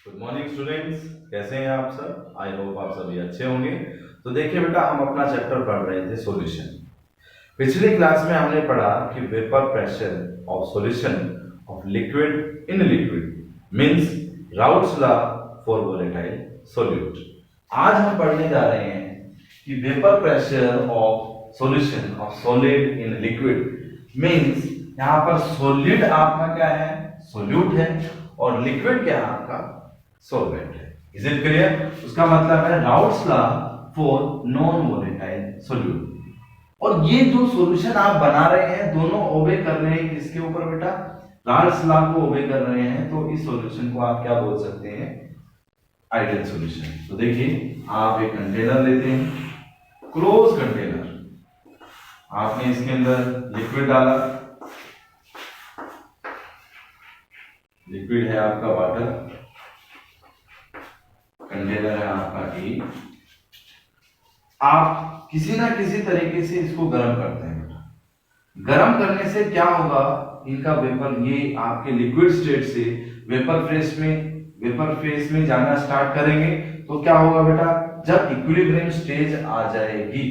Good morning students, कैसे हैं आप सब। आई होप आप सभी अच्छे होंगे। तो देखिए बेटा, हम अपना चैप्टर पढ़ रहे थे सॉल्यूशन। पिछली क्लास में हमने पढ़ा कि vapour pressure of solution of liquid in liquid means routes law for volatile solute. आज हम पढ़ने जा रहे हैं कि vapour pressure of solution of solid in liquid means यहाँ पर सॉलिड आपका क्या है, सॉल्यूट है, और लिक्विड क्या है आपका, सॉल्वेंट है। Is it clear? उसका मतलब है routes law for non volatile solute. और ये जो सॉल्यूशन आप बना रहे हैं दोनों ओबे कर रहे हैं किसके ऊपर बेटा, राउट्स लॉ को ओबे कर रहे हैं। तो इस सॉल्यूशन को आप क्या बोल सकते हैं, आइडियल सॉल्यूशन। तो देखिए, आप एक कंटेनर लेते हैं, क्लोज कंटेनर, आपने इसके अंदर लिक्विड डाला, लिक्विड है आपका वाटर, कंटेनर है आपका ए। आप किसी ना किसी तरीके से इसको गर्म करते हैं। गर्म करने से क्या होगा, इनका वेपर, ये आपके लिक्विड स्टेट से वेपर फेस में जाना स्टार्ट करेंगे। तो क्या होगा बेटा, जब इक्विलिब्रियम स्टेज आ जाएगी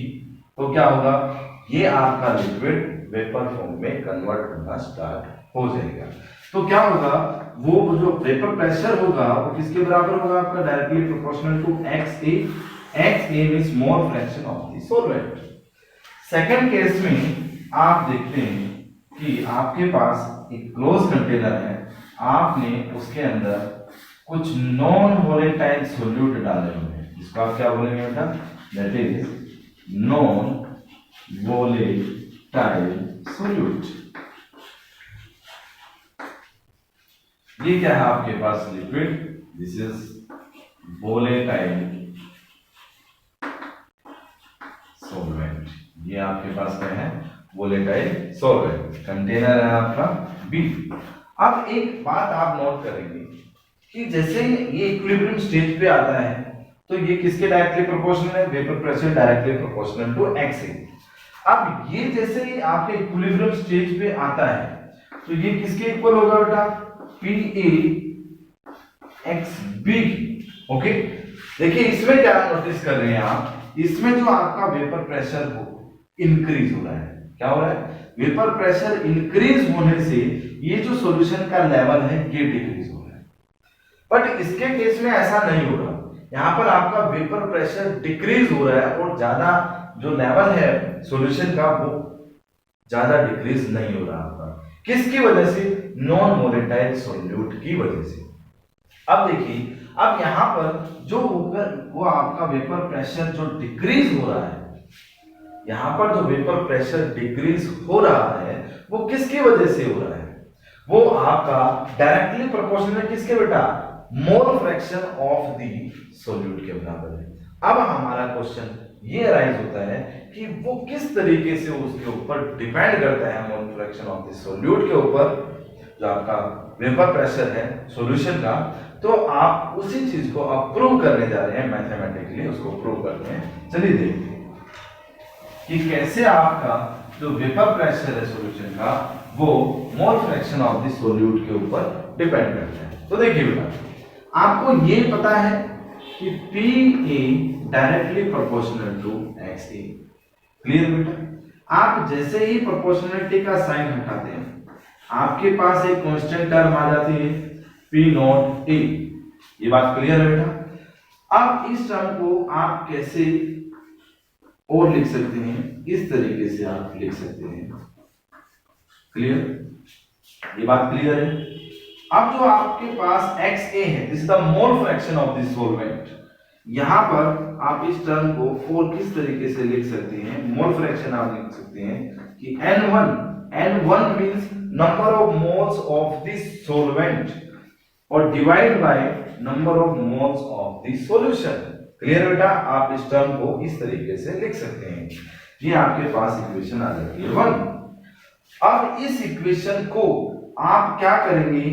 तो क्या होगा, ये आपका लिक्विड वेपर फॉर्म में कन्वर्ट होना स्टार्ट हो जाएगा। तो क्या होगा, वो जो वेपर प्रेशर होगा वो किसके बराबर होगा आपका, directly proportional to XA means mole fraction of the solvent. Second case में आप देखते हैं कि आपके पास एक क्लोज कंटेनर है, आपने उसके अंदर कुछ नॉन वोलेटाइल सॉल्यूट डाले हुए हैं, जिसको आप क्या बोलेंगे बेटा, that is non volatile solute. ये क्या है आपके पास, liquid, this is volatile solvent. ये आपके पास क्या है, वोलेटाइल सॉल्वेंट। कंटेनर है आपका बी। अब एक बात आप नोट करेंगे कि जैसे ये इक्विलिब्रियम स्टेज पे आता है तो ये किसके डायरेक्टली प्रोपोर्शनल है, vapour pressure directly proportional to XA। अब ये जैसे ही आपके इक्विलिब्रियम स्टेज पे आता है तो ये किसके इक्वल होगा बेटा, PA XB। ओके, देखिए इसमें क्या नोटिस कर रहे हैं आप, इसमें जो आपका वेपर प्रेशर हो इंक्रीज हो रहा है। क्या हो रहा है, वेपर प्रेशर इंक्रीज होने से ये जो सॉल्यूशन का लेवल है ये डिक्रीज हो रहा है। बट इसके केस में ऐसा नहीं हो रहा, यहाँ पर आपका वेपर प्रेशर डिक्रीज हो रहा है और ज्यादा जो लेवल है सॉल्यूशन का वो ज्यादा डिक्रीज नहीं हो रहा आपका। किसकी वजह से, नॉन वोलेटाइल सॉल्यूट की वजह से। अब देखिए, अब यहाँ पर जो वो आपका वेपर प्रेशर जो डिक्रीज हो रहा है, यहाँ पर जो वेपर प्रेशर डिक्रीज हो रहा है वो किसकी वजह से हो रहा है, वो आपका डायरेक्टली प्रोपोर्शनल किसके बेटा, मोल फ्रैक्शन ऑफ द सॉल्यूट के बराबर है। अब हमारा क्वेश्चन ये अराइज होता है कि वो किस तरीके से उसके ऊपर डिपेंड करता है, मोल फ्रैक्शन ऑफ द सॉल्यूट के ऊपर, जो आपका वेपर प्रेशर है सॉल्यूशन का। तो आप उसी चीज को आप प्रूव करने जा रहे हैं, मैथमेटिकली उसको प्रूव करते हैं। चलिए देखते हैं कि कैसे आपका जो वेपर प्रेशर है सॉल्यूशन का वो मोल फ्रैक्शन ऑफ द सॉल्यूट के ऊपर डिपेंड करता है। तो देखिए बेटा, आपको ये पता है कि PA directly proportional to XA। Clear बेटा? आप जैसे ही प्रोपोर्शनलिटी का साइन हटाते हैं आपके पास एक कांस्टेंट टर्म आ जाती है P नॉट A। ये बात क्लियर है बेटा? अब इस टर्म को आप कैसे और लिख सकते हैं, इस तरीके से आप लिख सकते हैं। क्लियर? ये बात क्लियर है? अब जो आपके पास XA है, this is the mole fraction of the solvent. यहां पर आप इस टर्म को और किस तरीके से लिख सकते हैं, मोल फ्रैक्शन आप लिख सकते हैं कि N1 means number of moles of the solvent और divide by number of moles of the solution. Clear बेटा? आप इस टर्म को इस तरीके से लिख सकते हैं। ये आपके पास इक्वेशन आ जाती है 1। अब इस इक्वेशन को आप क्या करेंगे,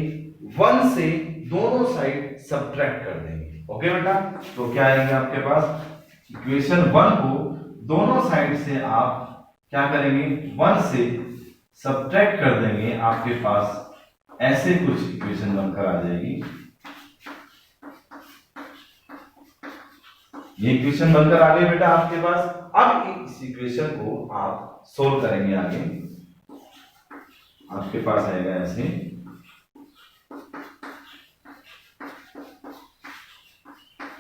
1 से दोनों साइड सब्ट्रैक्ट कर देंगे। ओके बेटा? तो क्या आएंगे आपके पास, इक्वेशन 1 को दोनों साइड से आप क्या करेंगे, 1 से सब्ट्रैक्ट कर देंगे, आपके पास ऐसे कुछ इक्वेशन बनकर आ जाएगी। ये इक्वेशन बनकर आ गई बेटा आपके पास। अब इस इक्वेशन को आप सोल्व करेंगे आगे, आपके पास आएगा ऐसे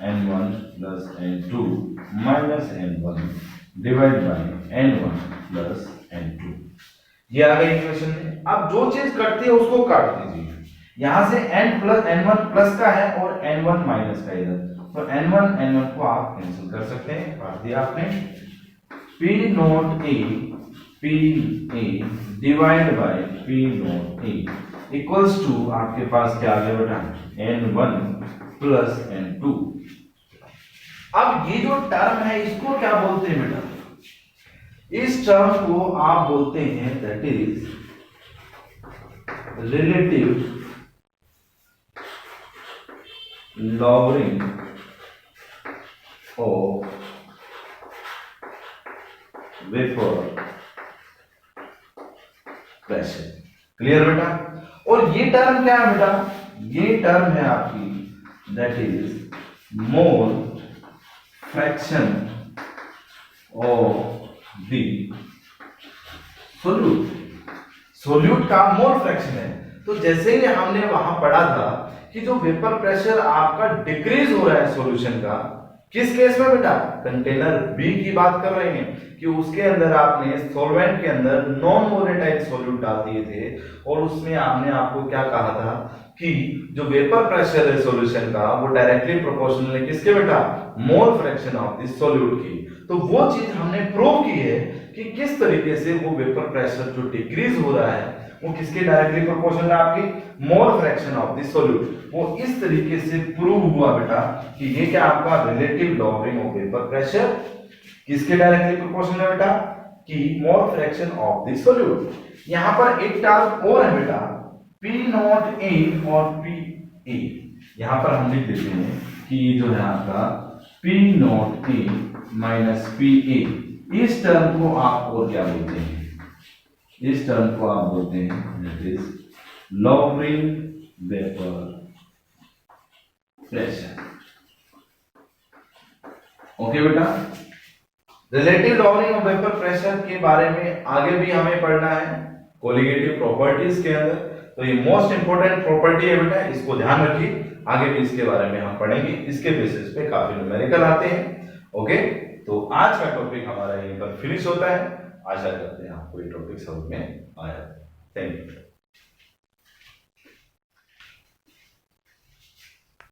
n1 plus n2 minus n1 divide by n1 plus n2। ये आ गई इक्वेशन में। अब जो चीज कटती है उसको काट दीजिए। यहां से n1 प्लस का है और n1 माइनस का इधर, तो n1 को आप कैंसिल कर सकते हैं, काट दिया आपने। p nought a divide by p nought a equals to आपके पास क्या आ गया बेटा, n1 प्लस n2। अब ये जो टर्म है इसको क्या बोलते हैं बेटा, इस टर्म को आप बोलते हैं that is relative logarithm of vapour pressure. Clear बेटा। और ये टर्म क्या है बेटा, ये टर्म है आपकी that is mole fraction of the solute. Solute का मोल फ्रैक्शन है। तो जैसे ही हमने वहां पढ़ा था कि जो वेपर प्रेशर आपका डिक्रीज हो रहा है सॉल्यूशन का, किस केस में बेटा, कंटेनर बी की बात कर रहे हैं कि उसके अंदर आपने सॉल्वेंट के अंदर नॉन वोलेटाइल सॉल्यूट डाल दिए थे और उसमें आपने आपको क्या कहा था कि जो वेपर प्रेशर है सॉल्यूशन का वो डायरेक्टली प्रोपोर्शनल है किसके बेटा, मोल फ्रैक्शन ऑफ दिस सॉल्यूट की। तो वो चीज हमने प्रूव की है कि किस तरीके से वो वेपर प्रेशर जो डिक्रीज हो रहा है वो किसके डायरेक्टली प्रोपोर्शनल है, आपकी मोल फ्रैक्शन ऑफ दिस सॉल्यूट। वो इस तरीके से प्रूव हुआ बेटा कि ये क्या आपका relative logarithm of vapour pressure किसके डायरेक्टली प्रोपोर्शनल है बेटा, कि मोल फ्रैक्शन ऑफ दिस सॉल्यूट। यहां पर एक टर्म और है बेटा P नॉट A और PA। यहां पर हम लिख देते हैं कि ये जो है आपका P nought A minus PA। इस टर्म को आप और क्या बोलते हैं, इस टर्म को आप बोलते हैं that is logarithm vapour pressure. Okay बेटा। Relative logarithm of vapour pressure के बारे में आगे भी हमें पढ़ना है कोलिगेटिव प्रॉपर्टीज के अंदर। तो ये मोस्ट इंपोर्टेंट प्रॉपर्टी है बेटा, इसको ध्यान रखिए। आगे भी इसके बारे में हम पढ़ेंगे, इसके बेसिस पे काफी न्यूमेरिकल आते हैं। ओके, तो आज का टॉपिक हमारा यहीं पर फिनिश होता है। आशा करते हैं आपको ये टॉपिक समझ में आया। Thank you.